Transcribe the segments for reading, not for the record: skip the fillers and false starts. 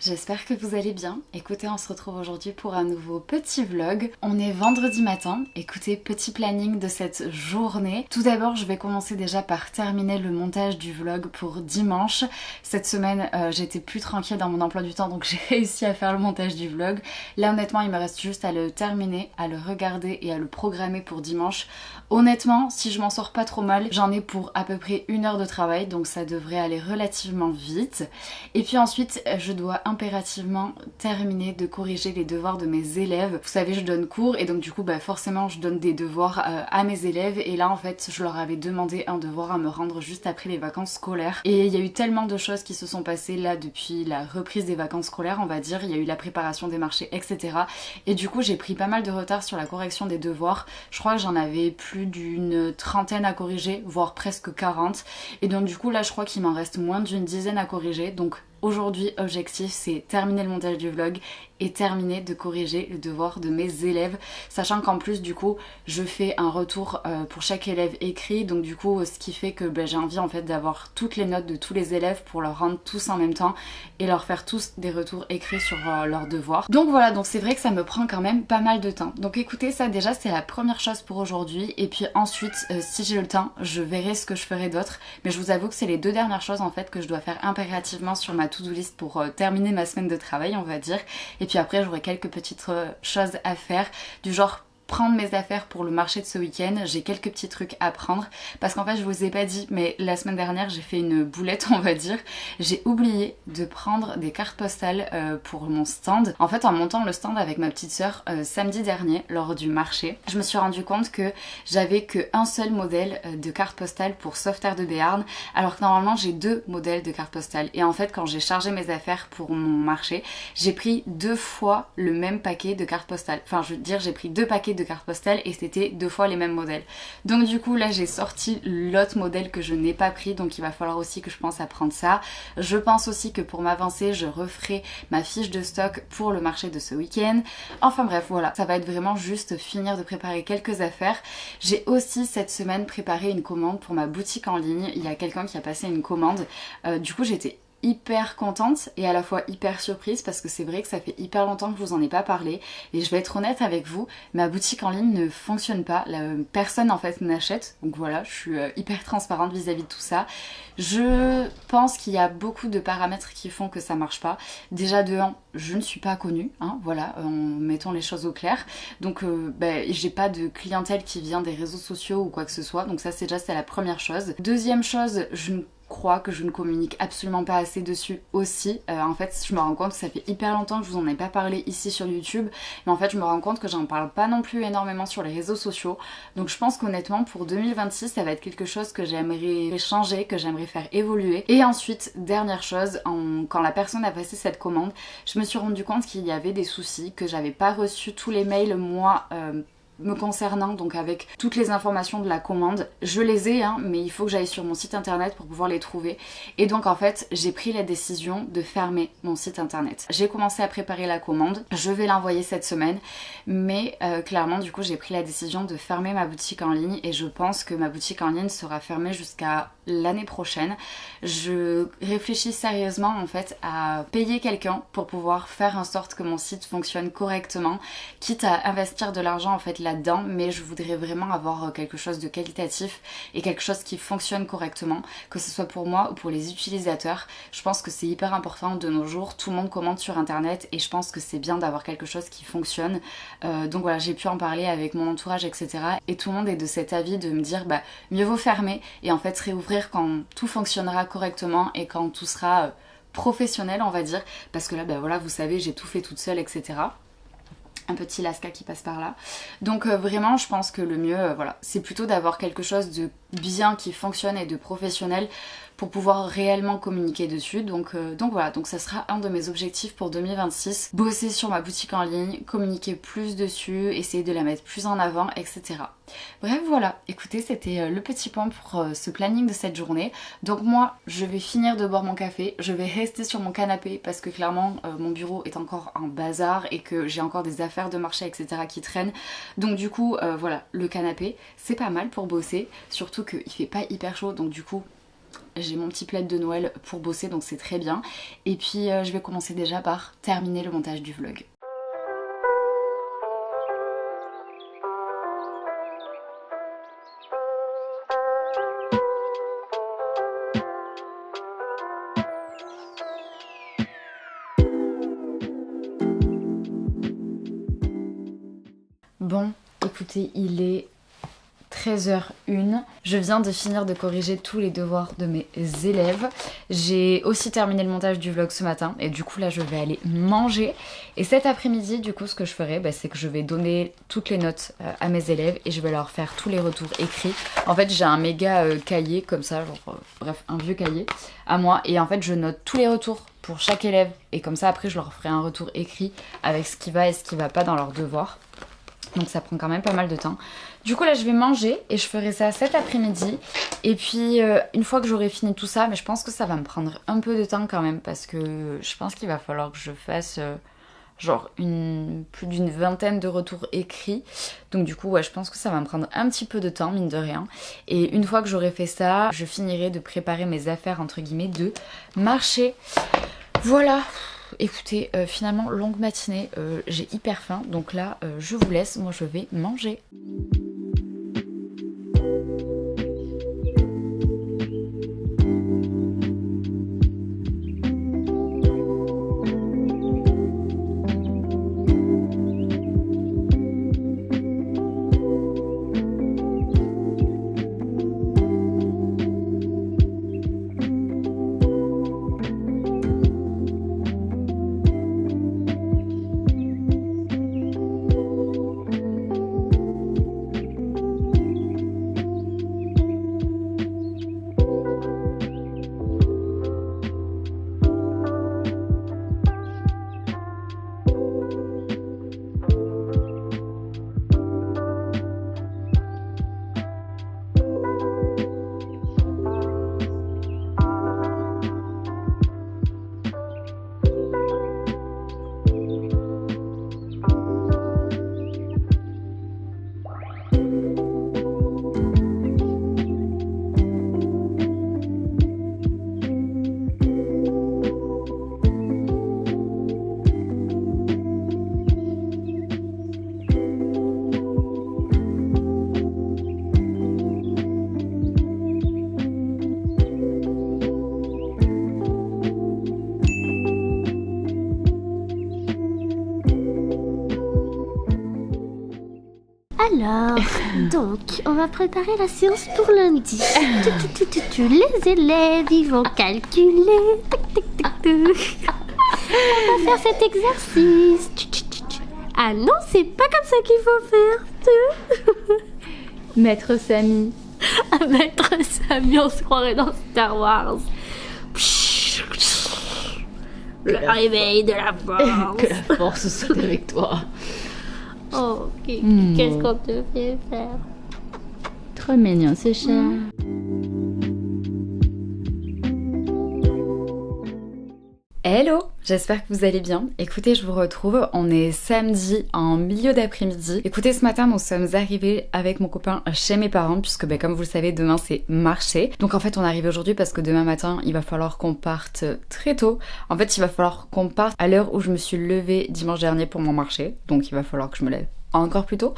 j'espère que vous allez bien. Écoutez, on se retrouve aujourd'hui pour un nouveau petit vlog. On est vendredi matin. Écoutez, petit planning de cette journée. Tout d'abord, je vais commencer déjà par terminer le montage du vlog pour dimanche. Cette semaine, j'étais plus tranquille dans mon emploi du temps, donc j'ai réussi à faire le montage du vlog. Là, honnêtement, il me reste juste à le terminer, à le regarder et à le programmer pour dimanche. Honnêtement, si je m'en sors pas trop mal, j'en ai pour à peu près 1 heure de travail, donc ça devrait aller relativement vite. Et puis ensuite, je dois impérativement terminer de corriger les devoirs de mes élèves. Vous savez, je donne cours et donc du coup, forcément, je donne des devoirs à mes élèves. Et là, en fait, je leur avais demandé un devoir à me rendre juste après les vacances scolaires. Et il y a eu tellement de choses qui se sont passées là depuis la reprise des vacances scolaires, on va dire. Il y a eu la préparation des marchés, etc. Et du coup, j'ai pris pas mal de retard sur la correction des devoirs. Je crois que j'en avais plus d'une trentaine à corriger, voire presque 40. Et donc du coup, là, je crois qu'il m'en reste moins d'une dizaine à corriger. Donc aujourd'hui, objectif, c'est terminer le montage du vlog et terminer de corriger le devoir de mes élèves, sachant qu'en plus du coup je fais un retour pour chaque élève écrit, donc du coup ce qui fait que j'ai envie en fait d'avoir toutes les notes de tous les élèves pour leur rendre tous en même temps et leur faire tous des retours écrits sur leurs devoirs. Donc voilà, donc c'est vrai que ça me prend quand même pas mal de temps. Donc écoutez, ça déjà c'est la première chose pour aujourd'hui, et puis ensuite si j'ai le temps je verrai ce que je ferai d'autre, mais je vous avoue que c'est les 2 dernières choses en fait que je dois faire impérativement sur ma to-do list pour terminer ma semaine de travail, on va dire. Et puis après j'aurai quelques petites choses à faire, du genre prendre mes affaires pour le marché de ce week-end. J'ai quelques petits trucs à prendre parce qu'en fait je vous ai pas dit, mais la semaine dernière j'ai fait une boulette, on va dire. J'ai oublié de prendre des cartes postales pour mon stand. En fait, en montant le stand avec ma petite sœur samedi dernier lors du marché, je me suis rendu compte que j'avais qu'un seul modèle de carte postale pour Sauveterre de Béarn, alors que normalement j'ai 2 modèles de carte postale. Et en fait, quand j'ai chargé mes affaires pour mon marché, j'ai pris 2 fois le même paquet de cartes postales. Enfin, je veux dire, j'ai pris 2 paquets de cartes postales et c'était 2 fois les mêmes modèles. Donc du coup là j'ai sorti l'autre modèle que je n'ai pas pris, donc il va falloir aussi que je pense à prendre ça. Je pense aussi que pour m'avancer je referai ma fiche de stock pour le marché de ce week-end. Enfin bref, voilà, ça va être vraiment juste finir de préparer quelques affaires. J'ai aussi cette semaine préparé une commande pour ma boutique en ligne. Il y a quelqu'un qui a passé une commande, du coup j'étais hyper contente et à la fois hyper surprise parce que c'est vrai que ça fait hyper longtemps que je vous en ai pas parlé, et je vais être honnête avec vous, ma boutique en ligne ne fonctionne pas, personne en fait n'achète, donc voilà, je suis hyper transparente vis-à-vis de tout ça. Je pense qu'il y a beaucoup de paramètres qui font que ça marche pas. Déjà de 1, je ne suis pas connue, hein, voilà, mettons les choses au clair, donc j'ai pas de clientèle qui vient des réseaux sociaux ou quoi que ce soit, donc ça c'est la première chose. Deuxième chose, je crois que je ne communique absolument pas assez dessus aussi. En fait, je me rends compte que ça fait hyper longtemps que je vous en ai pas parlé ici sur YouTube, mais en fait je me rends compte que j'en parle pas non plus énormément sur les réseaux sociaux. Donc je pense qu'honnêtement pour 2026 ça va être quelque chose que j'aimerais changer, que j'aimerais faire évoluer. Et ensuite, dernière chose, quand la personne a passé cette commande, je me suis rendu compte qu'il y avait des soucis, que j'avais pas reçu tous les mails moi me concernant, donc avec toutes les informations de la commande. Je les ai, hein, mais il faut que j'aille sur mon site internet pour pouvoir les trouver. Et donc en fait, j'ai pris la décision de fermer mon site internet. J'ai commencé à préparer la commande, je vais l'envoyer cette semaine, mais clairement du coup j'ai pris la décision de fermer ma boutique en ligne, et je pense que ma boutique en ligne sera fermée jusqu'à l'année prochaine. Je réfléchis sérieusement en fait à payer quelqu'un pour pouvoir faire en sorte que mon site fonctionne correctement, quitte à investir de l'argent en fait là-dedans, mais je voudrais vraiment avoir quelque chose de qualitatif et quelque chose qui fonctionne correctement, que ce soit pour moi ou pour les utilisateurs. Je pense que c'est hyper important de nos jours, tout le monde commande sur internet et je pense que c'est bien d'avoir quelque chose qui fonctionne. Donc voilà, j'ai pu en parler avec mon entourage, etc. Et tout le monde est de cet avis de me dire mieux vaut fermer et en fait réouvrir quand tout fonctionnera correctement et quand tout sera professionnel, on va dire, parce que là voilà, vous savez, j'ai tout fait toute seule, etc. Un petit lasca qui passe par là. Donc vraiment je pense que le mieux voilà, c'est plutôt d'avoir quelque chose de bien qui fonctionne et de professionnel pour pouvoir réellement communiquer dessus. Donc voilà, donc ça sera un de mes objectifs pour 2026. Bosser sur ma boutique en ligne, communiquer plus dessus, essayer de la mettre plus en avant, etc. Bref voilà, écoutez, c'était le petit point pour ce planning de cette journée. Donc moi, je vais finir de boire mon café, je vais rester sur mon canapé parce que clairement mon bureau est encore en bazar et que j'ai encore des affaires de marché, etc. qui traînent. Donc du coup, voilà, le canapé, c'est pas mal pour bosser, surtout qu'il fait pas hyper chaud, donc du coup j'ai mon petit plaid de Noël pour bosser donc c'est très bien. Et puis je vais commencer déjà par terminer le montage du vlog. Bon, écoutez, il est 13h01. Je viens de finir de corriger tous les devoirs de mes élèves. J'ai aussi terminé le montage du vlog ce matin et du coup là je vais aller manger. Et cet après-midi du coup ce que je ferai c'est que je vais donner toutes les notes à mes élèves et je vais leur faire tous les retours écrits. En fait j'ai un méga cahier comme ça, genre bref un vieux cahier à moi et en fait je note tous les retours pour chaque élève et comme ça après je leur ferai un retour écrit avec ce qui va et ce qui va pas dans leurs devoirs. Donc ça prend quand même pas mal de temps. Du coup là je vais manger et je ferai ça cet après-midi. Et puis une fois que j'aurai fini tout ça, mais je pense que ça va me prendre un peu de temps quand même. Parce que je pense qu'il va falloir que je fasse genre plus d'une vingtaine de retours écrits. Donc du coup ouais je pense que ça va me prendre un petit peu de temps mine de rien. Et une fois que j'aurai fait ça, je finirai de préparer mes affaires entre guillemets de marché. Voilà. Écoutez, finalement longue matinée, j'ai hyper faim donc là je vous laisse, moi je vais manger. Alors, donc, on va préparer la séance pour lundi. Les élèves, ils vont calculer. On va faire cet exercice. Ah non, c'est pas comme ça qu'il faut faire. Maître Samy. Maître Samy, on se croirait dans Star Wars. Le réveil de la force. Que la force soit avec toi. Oh, qu'est-ce qu'on te fait faire? Trop mignon, c'est chat. Hello, j'espère que vous allez bien. Écoutez, je vous retrouve, on est samedi en milieu d'après-midi. Écoutez, ce matin, nous sommes arrivés avec mon copain chez mes parents puisque comme vous le savez, demain c'est marché. Donc en fait, on arrive aujourd'hui parce que demain matin, il va falloir qu'on parte très tôt. En fait, il va falloir qu'on parte à l'heure où je me suis levée dimanche dernier pour mon marché. Donc il va falloir que je me lève encore plus tôt.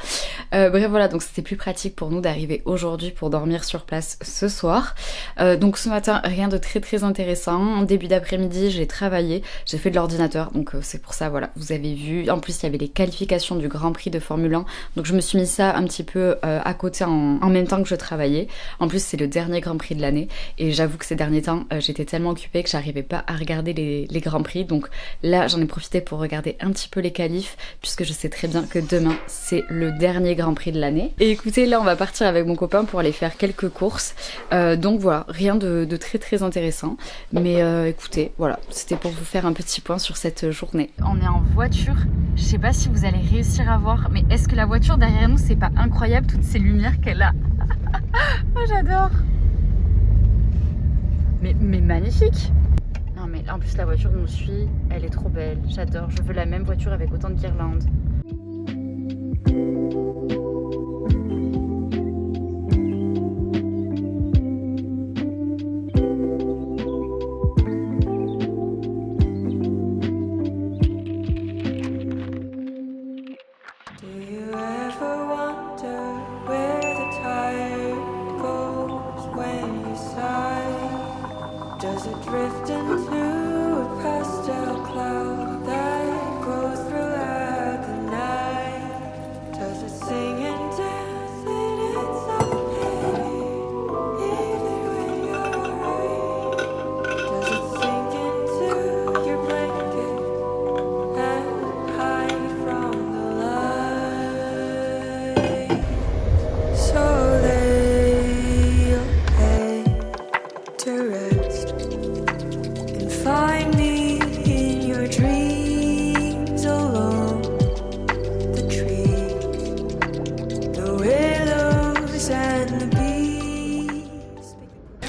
Bref voilà, donc c'était plus pratique pour nous d'arriver aujourd'hui pour dormir sur place ce soir. Donc ce matin, rien de très intéressant. En début d'après-midi, j'ai travaillé, j'ai fait de l'ordinateur, donc c'est pour ça, voilà, vous avez vu. En plus, il y avait les qualifications du Grand Prix de Formule 1, donc je me suis mis ça un petit peu à côté en même temps que je travaillais. En plus, c'est le dernier Grand Prix de l'année, et j'avoue que ces derniers temps, j'étais tellement occupée que j'arrivais pas à regarder les Grands Prix, donc là, j'en ai profité pour regarder un petit peu les qualifs, puisque je sais très bien que demain, c'est le dernier Grand Prix de l'année. Et écoutez, là on va partir avec mon copain pour aller faire quelques courses. Donc voilà, rien de très intéressant. Mais écoutez, voilà, c'était pour vous faire un petit point sur cette journée. On est en voiture, je sais pas si vous allez réussir à voir, mais est-ce que la voiture derrière nous, c'est pas incroyable toutes ces lumières qu'elle a? Oh, j'adore. Mais magnifique. Non mais en plus la voiture nous suit, elle est trop belle, j'adore. Je veux la même voiture avec autant de guirlandes.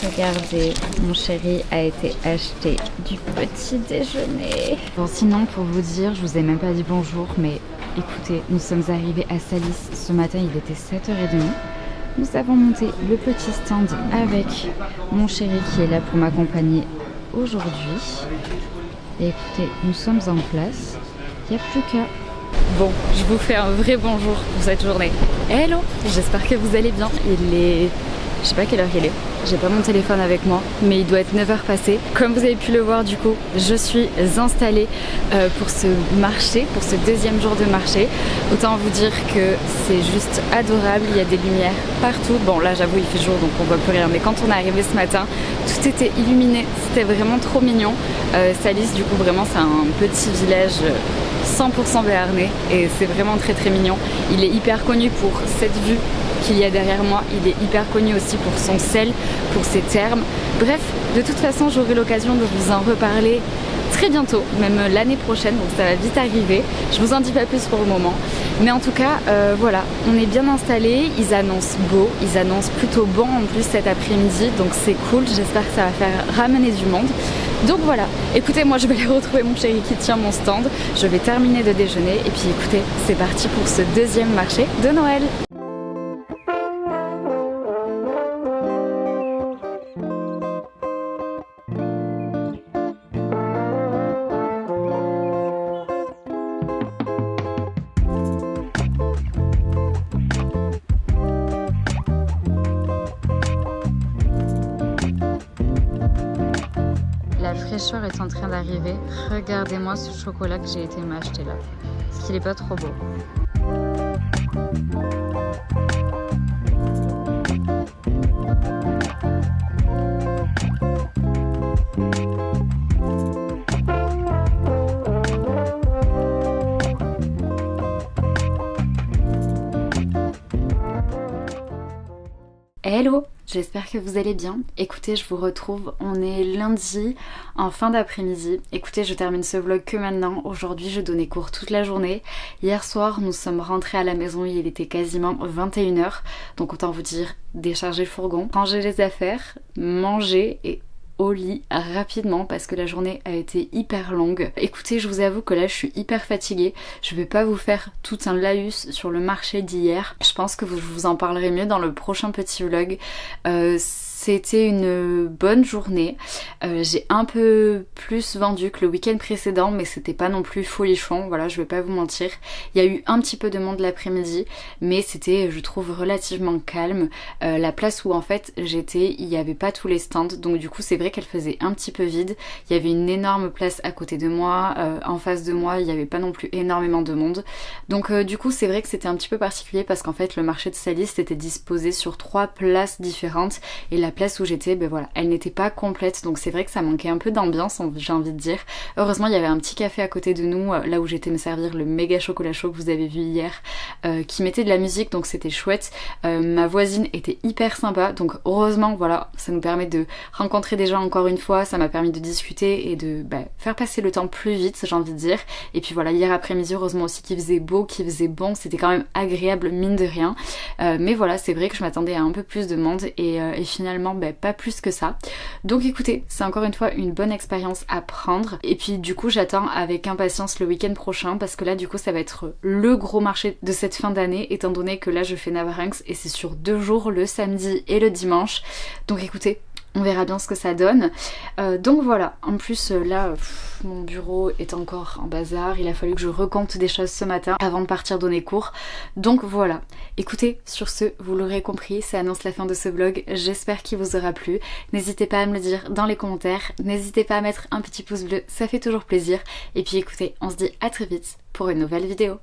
Regardez, mon chéri a été acheté du petit déjeuner. Bon, sinon, pour vous dire, je vous ai même pas dit bonjour, mais écoutez, nous sommes arrivés à Salis ce matin, il était 7h30. Nous avons monté le petit stand avec mon chéri qui est là pour m'accompagner aujourd'hui. Et écoutez, nous sommes en place, il n'y a plus qu'à... Bon, je vous fais un vrai bonjour pour cette journée. Hello, j'espère que vous allez bien. Il est... Je sais pas quelle heure il est. J'ai pas mon téléphone avec moi, mais il doit être 9h passé. Comme vous avez pu le voir, du coup, je suis installée pour ce marché, pour ce deuxième jour de marché. Autant vous dire que c'est juste adorable, il y a des lumières partout. Bon, là, j'avoue, il fait jour, donc on voit plus rien. Mais quand on est arrivé ce matin, tout était illuminé. C'était vraiment trop mignon. Salis, du coup, vraiment, c'est un petit village 100% béarnais et c'est vraiment très très mignon. Il est hyper connu pour cette vue qu'il y a derrière moi, il est hyper connu aussi pour son sel, pour ses thermes. Bref, de toute façon j'aurai l'occasion de vous en reparler très bientôt, même l'année prochaine, donc ça va vite arriver. Je vous en dis pas plus pour le moment, mais en tout cas voilà, on est bien installés, ils annoncent beau, ils annoncent plutôt bon en plus cet après-midi, donc c'est cool, j'espère que ça va faire ramener du monde. Donc voilà, écoutez, moi je vais aller retrouver mon chéri qui tient mon stand, je vais terminer de déjeuner et puis écoutez, c'est parti pour ce deuxième marché de Noël. La fraîcheur est en train d'arriver. Regardez-moi ce chocolat que j'ai été m'acheter là. Est-ce qu'il est pas trop beau? Hello, j'espère que vous allez bien. Écoutez, je vous retrouve, on est lundi en fin d'après-midi. Écoutez, je termine ce vlog que maintenant. Aujourd'hui, je donnais cours toute la journée. Hier soir, nous sommes rentrés à la maison, il était quasiment 21h. Donc autant vous dire, décharger le fourgon, ranger les affaires, manger et au lit rapidement parce que la journée a été hyper longue. Écoutez, je vous avoue que là je suis hyper fatiguée. Je vais pas vous faire tout un laïus sur le marché d'hier. Je pense que je vous en parlerai mieux dans le prochain petit vlog. C'était une bonne journée. J'ai un peu plus vendu que le week-end précédent, mais c'était pas non plus folichon, voilà, je vais pas vous mentir. Il y a eu un petit peu de monde l'après-midi, mais c'était, je trouve, relativement calme. La place où en fait j'étais, il n'y avait pas tous les stands, donc du coup c'est vrai qu'elle faisait un petit peu vide. Il y avait une énorme place à côté de moi, en face de moi, il n'y avait pas non plus énormément de monde. Donc du coup c'est vrai que c'était un petit peu particulier parce qu'en fait le marché de Salis était disposé sur 3 places différentes et la place où j'étais, ben voilà, elle n'était pas complète, donc c'est vrai que ça manquait un peu d'ambiance, j'ai envie de dire. Heureusement il y avait un petit café à côté de nous, là où j'étais me servir le méga chocolat chaud que vous avez vu hier, qui mettait de la musique, donc c'était chouette. Ma voisine était hyper sympa, donc heureusement voilà, ça nous permet de rencontrer des gens encore une fois, ça m'a permis de discuter et de faire passer le temps plus vite, j'ai envie de dire. Et puis voilà, hier après-midi, heureusement aussi qu'il faisait beau, qu'il faisait bon, c'était quand même agréable mine de rien. Mais voilà, c'est vrai que je m'attendais à un peu plus de monde et finalement pas plus que ça. Donc écoutez, c'est encore une fois une bonne expérience à prendre. Et puis du coup j'attends avec impatience le week-end prochain parce que là du coup ça va être le gros marché de cette fin d'année étant donné que là je fais Navarinx et c'est sur 2 jours, le samedi et le dimanche. Donc écoutez, on verra bien ce que ça donne. Donc voilà, en plus là, mon bureau est encore en bazar. Il a fallu que je recompte des choses ce matin avant de partir donner cours. Donc voilà, écoutez, sur ce, vous l'aurez compris, ça annonce la fin de ce vlog. J'espère qu'il vous aura plu. N'hésitez pas à me le dire dans les commentaires. N'hésitez pas à mettre un petit pouce bleu, ça fait toujours plaisir. Et puis écoutez, on se dit à très vite pour une nouvelle vidéo.